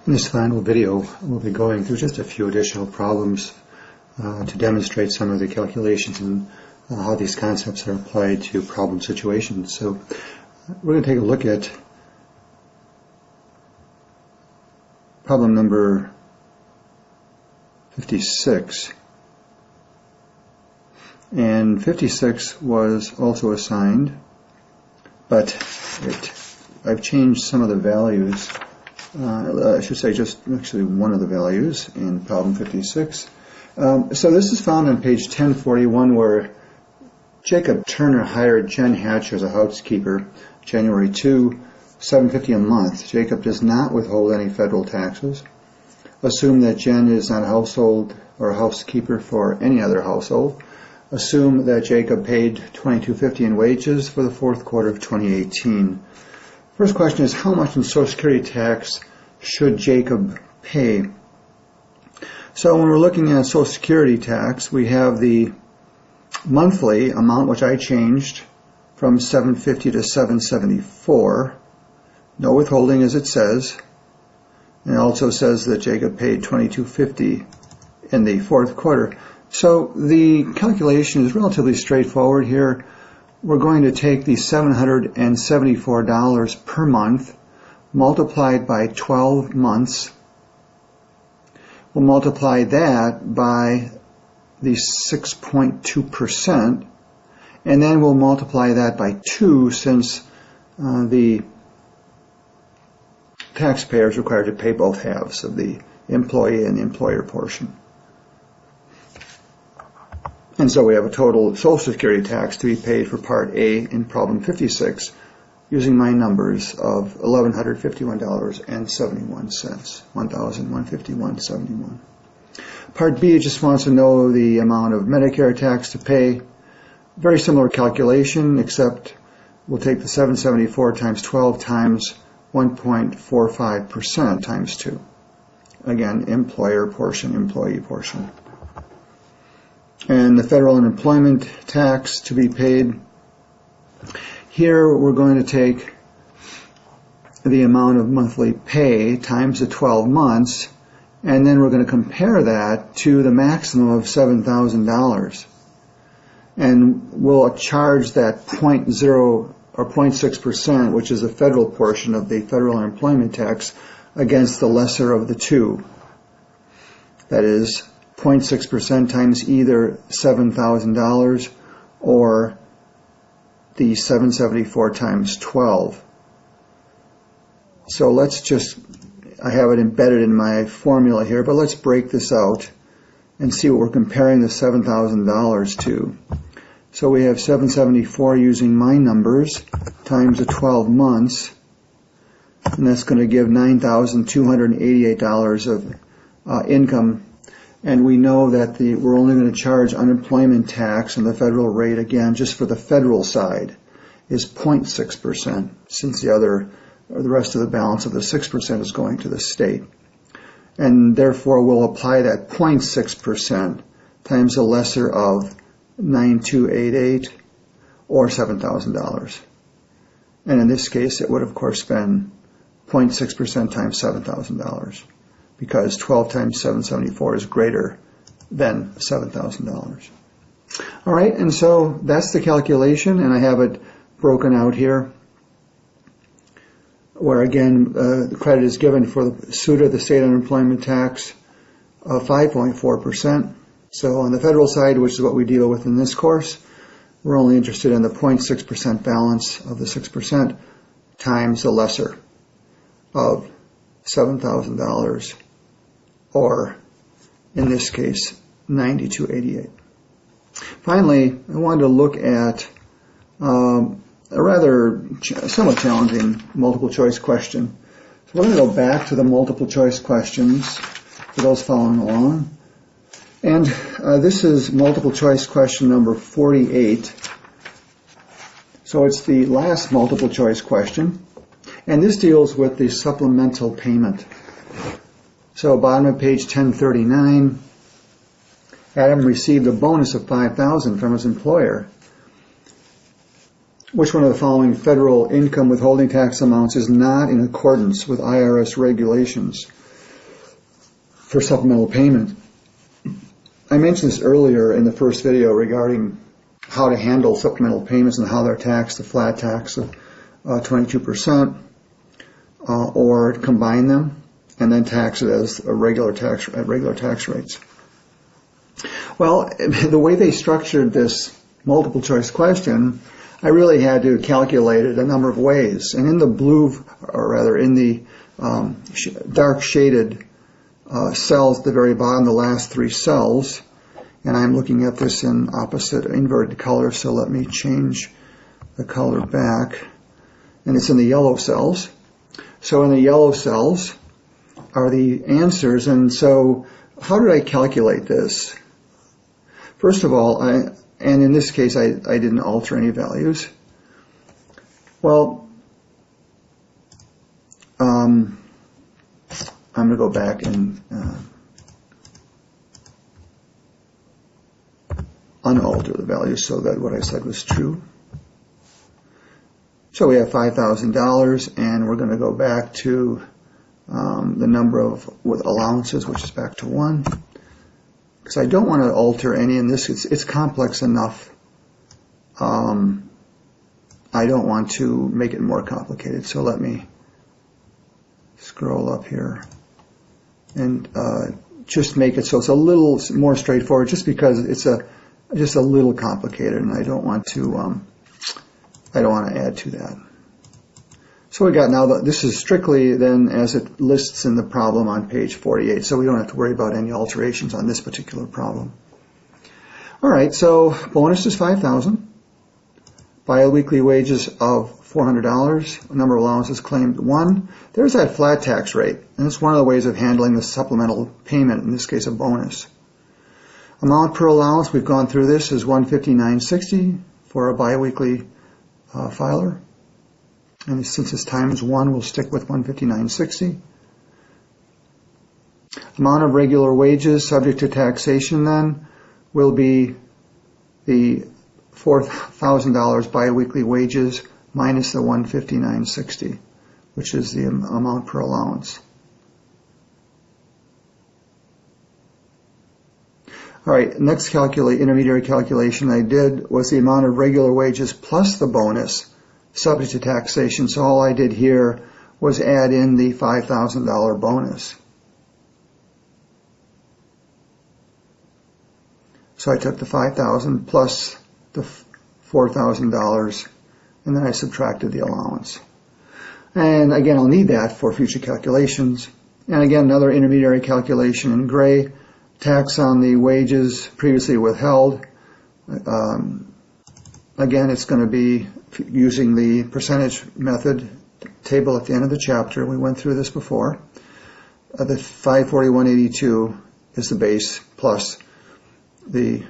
In this final video, we'll be going through just a few additional problems to demonstrate some of the calculations and how these concepts are applied to problem situations. So we're going to take a look at problem number 56. And 56 was also assigned, but I've changed some of the values. I should say just actually one of the values in problem 56. So this is found on page 1041, where Jacob Turner hired Jen Hatcher as a housekeeper January 2, $7.50 a month. Jacob does not withhold any federal taxes. Assume that Jen is not a household or a housekeeper for any other household. Assume that Jacob paid $22.50 in wages for the fourth quarter of 2018. First question is, how much in Social Security tax should Jacob pay? So when we're looking at Social Security tax, we have the monthly amount, which I changed from $7.50 to $7.74. No withholding, as it says. And it also says that Jacob paid $22.50 in the fourth quarter. So the calculation is relatively straightforward here. We're going to take the $774 per month multiplied by 12 months. We'll multiply that by the 6.2%, and then we'll multiply that by 2, since the taxpayer is required to pay both halves of the employee and the employer portion. And so we have a total Social Security tax to be paid for Part A in problem 56 using my numbers of $1,151.71, $1,151.71. Part B just wants to know the amount of Medicare tax to pay. Very similar calculation, except we'll take the 774 times 12 times 1.45% times 2. Again, employer portion, employee portion. And the federal unemployment tax to be paid. Here we're going to take the amount of monthly pay times the 12 months, and then we're going to compare that to the maximum of $7,000. And we'll charge that 0.0 or 0.6%, which is the federal portion of the federal unemployment tax, against the lesser of the two. That is 0.6% times either $7,000 or the 774 times 12. So let's just, I have it embedded in my formula here, but let's break this out and see what we're comparing the $7,000 to. So we have 774 using my numbers times the 12 months, and that's going to give $9,288 of income. And we know that we're only going to charge unemployment tax, and the federal rate, again, just for the federal side, is 0.6%, since the rest of the balance of the 6% is going to the state. And therefore, we'll apply that 0.6% times the lesser of 9,288, or $7,000. And in this case, it would, of course, been 0.6% times $7,000. Because 12 times 774 is greater than $7,000. All right, and so that's the calculation, and I have it broken out here, where again the credit is given for the SUTA, the state unemployment tax, of 5.4%. So on the federal side, which is what we deal with in this course, we're only interested in the 0.6% balance of the 6% times the lesser of $7,000. Or, in this case, 9,288. Finally, I wanted to look at a rather somewhat challenging multiple choice question. So we're going to go back to the multiple choice questions for those following along. And this is multiple choice question number 48. So it's the last multiple choice question. And this deals with the supplemental payment. So bottom of page 1039, Adam received a bonus of $5,000 from his employer. Which one of the following federal income withholding tax amounts is not in accordance with IRS regulations? for supplemental payment. I mentioned this earlier in the first video regarding how to handle supplemental payments and how they're taxed, the flat tax of 22%, or combine them and then tax it as a regular tax at regular tax rates. Well, the way they structured this multiple choice question, I really had to calculate it a number of ways. And in the blue, or rather in the dark shaded cells at the very bottom, the last three cells, and I'm looking at this in opposite inverted color, so let me change the color back. And it's in the yellow cells. So in the yellow cells are the answers, and so how did I calculate this? First of all, and in this case I didn't alter any values. Well, I'm going to go back and unalter the values so that what I said was true. So we have $5,000, and we're going to go back to the number of with allowances, which is back to 1. Because I don't want to alter any in this. It's complex enough. I don't want to make it more complicated. So let me scroll up here and just make it so it's a little more straightforward, just because it's just a little complicated, and I don't want to add to that. So we got now that this is strictly then as it lists in the problem on page 48, so we don't have to worry about any alterations on this particular problem. All right, so bonus is $5,000, biweekly wages of $400, number of allowances claimed 1. There's that flat tax rate, and it's one of the ways of handling the supplemental payment, in this case a bonus. Amount per allowance, we've gone through this, is $159.60 for a biweekly filer. And since it's times 1, we'll stick with $159.60. Amount of regular wages subject to taxation then will be the $4,000 biweekly wages minus the $159.60, which is the amount per allowance. All right, next intermediary calculation I did was the amount of regular wages plus the bonus subject to taxation. So all I did here was add in the $5,000 bonus. So I took the $5,000 plus the $4,000, and then I subtracted the allowance. And again, I'll need that for future calculations. And again, another intermediary calculation in gray. Tax on the wages previously withheld. Again, it's going to be using the percentage method table at the end of the chapter. We went through this before. The 541.82 is the base plus the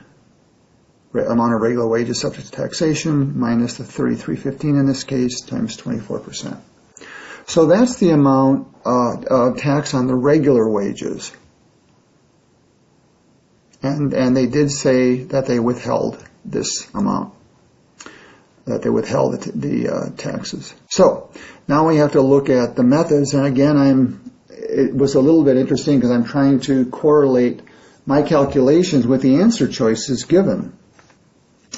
amount of regular wages subject to taxation minus the 33.15 in this case times 24%. So that's the amount of tax on the regular wages. And they did say that they withheld this amount, that they withheld the taxes. So now we have to look at the methods, and again it was a little bit interesting because I'm trying to correlate my calculations with the answer choices given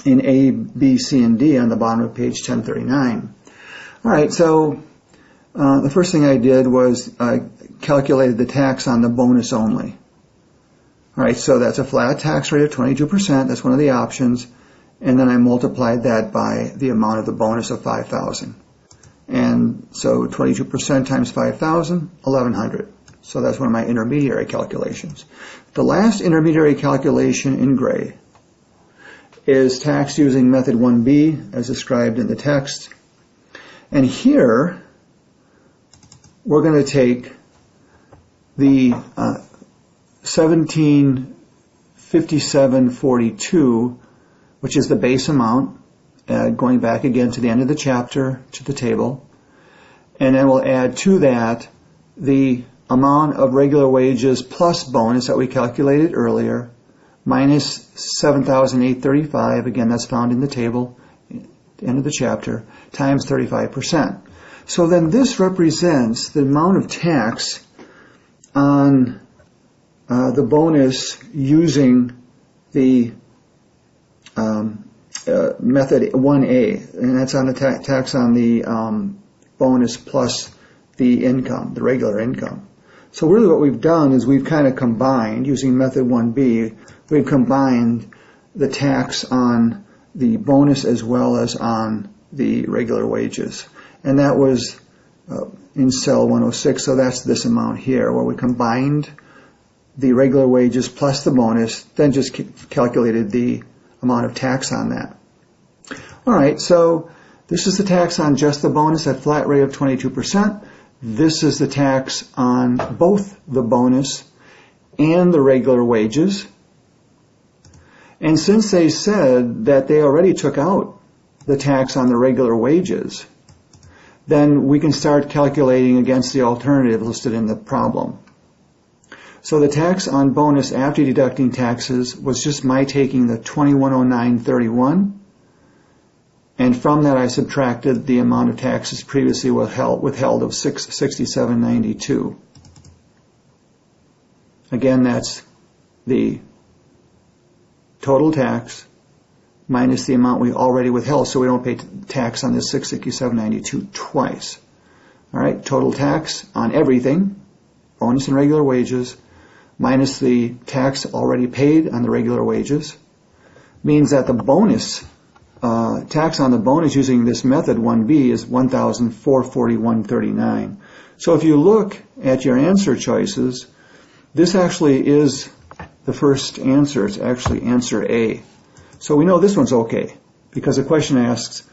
in A, B, C, and D on the bottom of page 1039. All right, so the first thing I did was I calculated the tax on the bonus only. All right, so that's a flat tax rate of 22%. That's one of the options. And then I multiplied that by the amount of the bonus of $5,000. And so 22% times $5,000, $1,100. So that's one of my intermediary calculations. The last intermediary calculation in gray is tax using method 1B as described in the text. And here we're going to take the 1757.42, which is the base amount, going back again to the end of the chapter to the table, and then we'll add to that the amount of regular wages plus bonus that we calculated earlier minus $7,835, again that's found in the table at the end of the chapter, times 35%. So then this represents the amount of tax on the bonus using the method 1A, and that's on the tax on the bonus plus the income, the regular income. So really what we've done is we've kind of combined, using method 1B, we've combined the tax on the bonus as well as on the regular wages. And that was in cell 106, so that's this amount here, where we combined the regular wages plus the bonus, then just calculated the amount of tax on that. All right, so this is the tax on just the bonus at flat rate of 22%. This is the tax on both the bonus and the regular wages. And since they said that they already took out the tax on the regular wages, then we can start calculating against the alternative listed in the problem. So the tax on bonus after deducting taxes was just my taking the 2109.31, and from that I subtracted the amount of taxes previously withheld of 667.92. Again, that's the total tax minus the amount we already withheld, so we don't pay tax on this 667.92 twice. All right, total tax on everything, bonus and regular wages, minus the tax already paid on the regular wages, means that the bonus tax on the bonus using this method 1B is $1,441.39. So if you look at your answer choices, this actually is the first answer. It's actually answer A. So we know this one's okay, because the question asks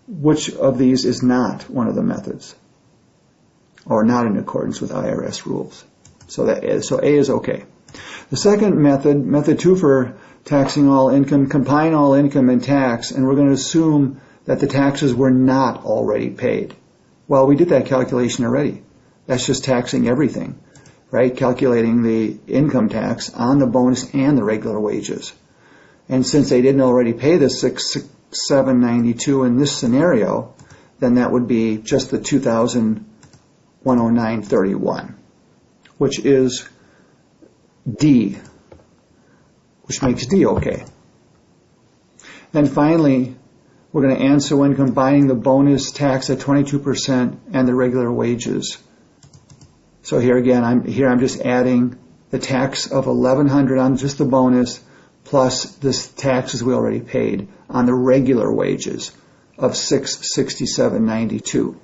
which of these is not one of the methods, or not in accordance with IRS rules. So A is okay. The second method, method 2 for taxing all income, combine all income and tax, and we're going to assume that the taxes were not already paid. Well, we did that calculation already. That's just taxing everything, right? Calculating the income tax on the bonus and the regular wages. And since they didn't already pay the 667.92 in this scenario, then that would be just the 2,109.31, which is D, which makes D okay. Then finally, we're going to answer when combining the bonus tax at 22% and the regular wages. So here again, I'm just adding the tax of $1,100 on just the bonus plus this taxes we already paid on the regular wages of $667.92.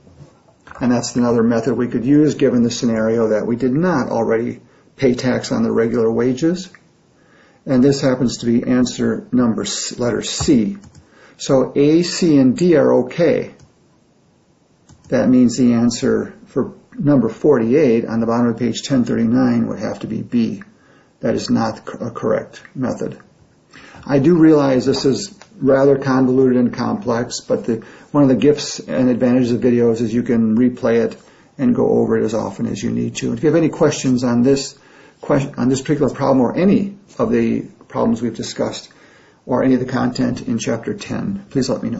And that's another method we could use given the scenario that we did not already pay tax on the regular wages. And this happens to be answer letter C. So A, C, and D are okay. That means the answer for number 48 on the bottom of page 1039 would have to be B. That is not a correct method. I do realize this is rather convoluted and complex, but one of the gifts and advantages of videos is you can replay it and go over it as often as you need to. If you have any questions on this particular problem or any of the problems we've discussed or any of the content in Chapter 10, please let me know.